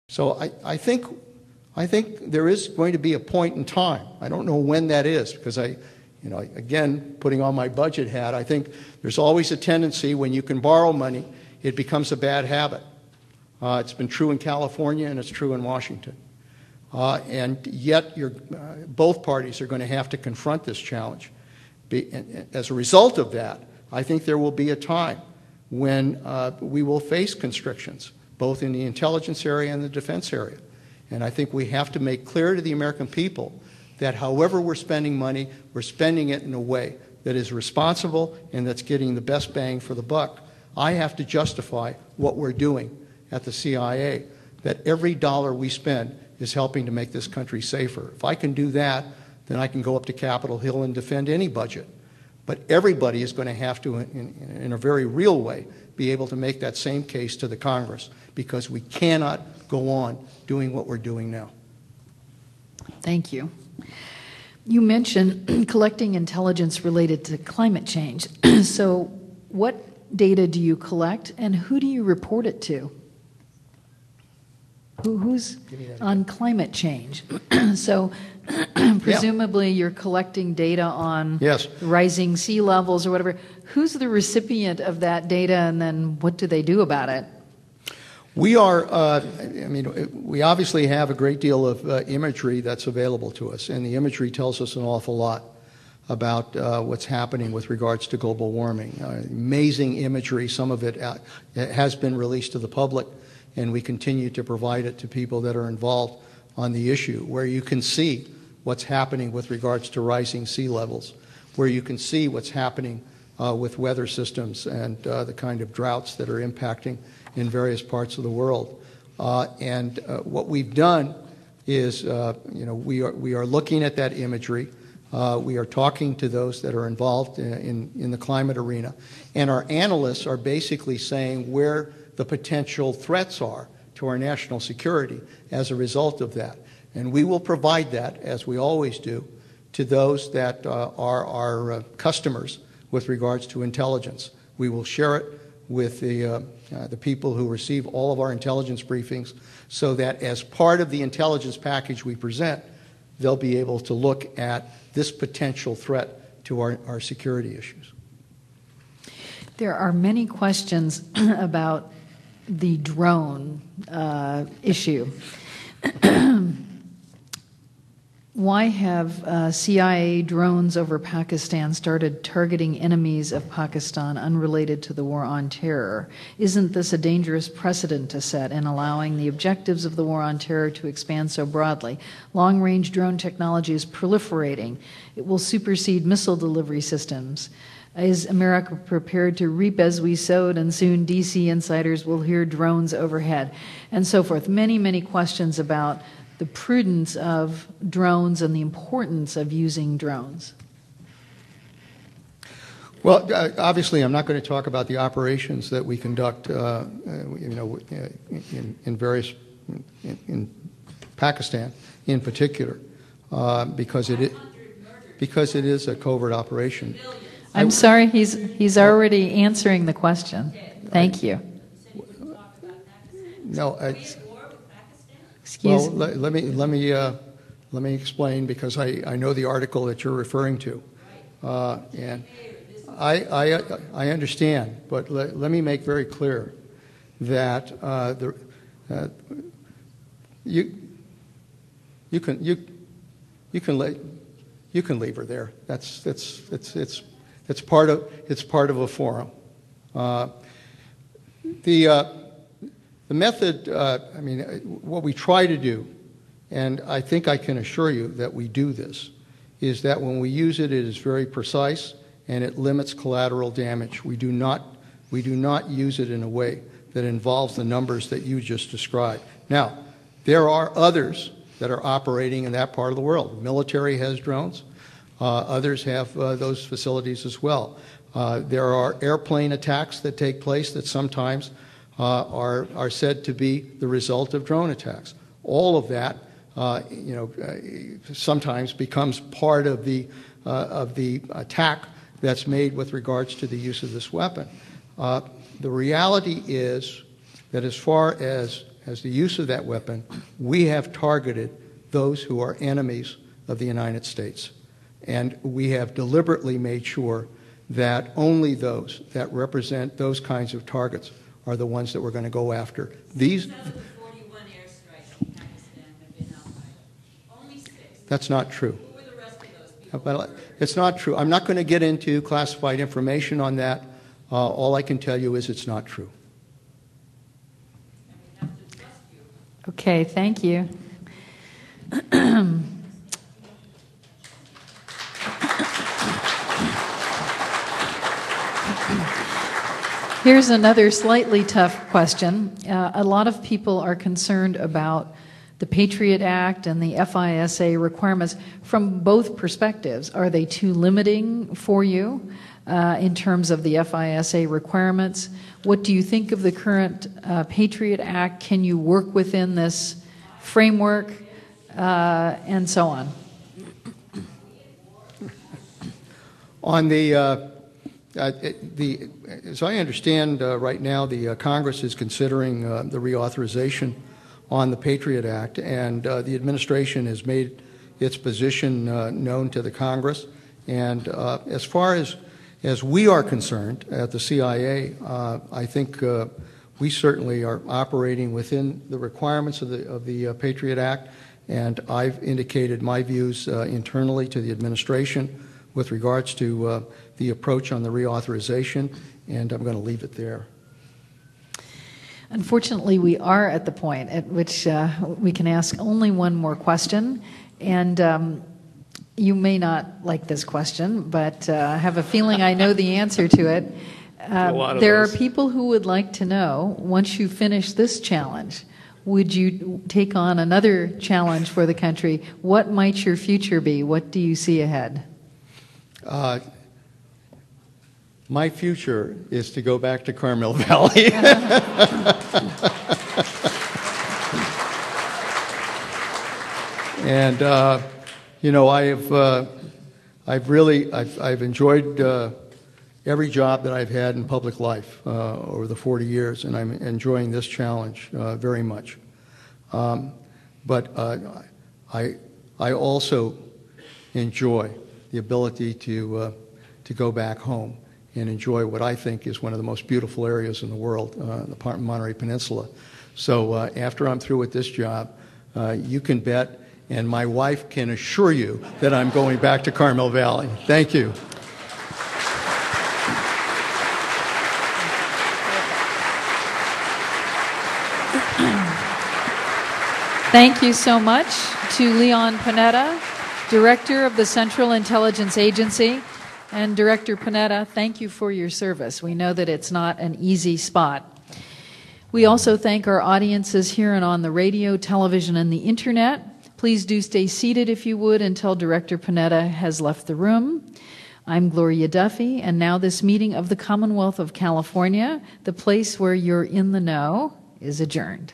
So I think there is going to be a point in time. I don't know when that is, because again, putting on my budget hat, I think there's always a tendency when you can borrow money, it becomes a bad habit. It's been true in California and it's true in Washington. And yet both parties are going to have to confront this challenge. As a result of that, I think there will be a time when we will face constrictions, both in the intelligence area and the defense area. And I think we have to make clear to the American people that however we're spending money, we're spending it in a way that is responsible and that's getting the best bang for the buck. I have to justify what we're doing at the CIA, that every dollar we spend is helping to make this country safer. If I can do that, then I can go up to Capitol Hill and defend any budget. But everybody is going to have to, in a very real way, be able to make that same case to the Congress, because we cannot go on doing what we're doing now. Thank you. You mentioned collecting intelligence related to climate change. So what data do you collect and who do you report it to? Who's on climate change? So presumably you're collecting data on rising sea levels or whatever. Who's the recipient of that data, and then what do they do about it? We are, we obviously have a great deal of imagery that's available to us, and the imagery tells us an awful lot about what's happening with regards to global warming. Amazing imagery. Some of it has been released to the public, and we continue to provide it to people that are involved on the issue, where you can see what's happening with regards to rising sea levels, where you can see what's happening with weather systems and the kind of droughts that are impacting in various parts of the world. And what we've done is, we are looking at that imagery. We are talking to those that are involved in the climate arena. And our analysts are basically saying where the potential threats are to our national security as a result of that. And we will provide that, as we always do, to those that are our customers with regards to intelligence. We will share it with the people who receive all of our intelligence briefings, so that as part of the intelligence package we present, they'll be able to look at this potential threat to our security issues. There are many questions about the drone issue. Why have CIA drones over Pakistan started targeting enemies of Pakistan unrelated to the war on terror? Isn't this a dangerous precedent to set in allowing the objectives of the war on terror to expand so broadly? Long-range drone technology is proliferating. It will supersede missile delivery systems. Is America prepared to reap as we sowed, and soon DC insiders will hear drones overhead, and so forth? Many, many questions about the prudence of drones and the importance of using drones. Well, obviously, I'm not going to talk about the operations that we conduct, in Pakistan, in particular, because it is a covert operation. I'm sorry, he's already answering the question. Thank you. No, excuse me. Let me explain, because I know the article that you're referring to, and I understand, but let me make very clear that you can leave her there. It's part of a forum. The method, what we try to do, and I think I can assure you that we do this, is that when we use it, it is very precise and it limits collateral damage. We do not use it in a way that involves the numbers that you just described. Now, there are others that are operating in that part of the world. The military has drones. Others have those facilities as well. There are airplane attacks that take place that sometimes are said to be the result of drone attacks. All of that, sometimes becomes part of the attack that's made with regards to the use of this weapon. The reality is that as far as as the use of that weapon, we have targeted those who are enemies of the United States. And we have deliberately made sure that only those that represent those kinds of targets are the ones that we're going to go after. These. 41 airstrikes in Pakistan have been al-Qaeda. Only 6. That's not true. Who were the rest of those people? But it's not true. I'm not going to get into classified information on that. All I can tell you is it's not true. And we have to trust you. Okay, thank you. Here's another slightly tough question. A lot of people are concerned about the Patriot Act and the FISA requirements from both perspectives. Are they too limiting for you in terms of the FISA requirements? What do you think of the current Patriot Act? Can you work within this framework? And so on. On as I understand right now, the Congress is considering the reauthorization on the Patriot Act, and the administration has made its position known to the Congress. And as far as we are concerned at the CIA, I think we certainly are operating within the requirements of the Patriot Act, and I've indicated my views internally to the administration with regards to the approach on the reauthorization, and I'm going to leave it there. Unfortunately, we are at the point at which we can ask only one more question, and you may not like this question, but I have a feeling I know the answer to it. There are people who would like to know, once you finish this challenge, would you take on another challenge for the country? What might your future be? What do you see ahead? My future is to go back to Carmel Valley. And you know, I've enjoyed every job that I've had in public life over the 40 years, and I'm enjoying this challenge very much. But I also enjoy the ability to go back home and enjoy what I think is one of the most beautiful areas in the world, the Monterey Peninsula. So after I'm through with this job, you can bet, and my wife can assure you, that I'm going back to Carmel Valley. Thank you. Thank you so much to Leon Panetta, Director of the Central Intelligence Agency. And Director Panetta, thank you for your service. We know that it's not an easy spot. We also thank our audiences here and on the radio, television, and the internet. Please do stay seated, if you would, until Director Panetta has left the room. I'm Gloria Duffy, and now this meeting of the Commonwealth of California, the place where you're in the know, is adjourned.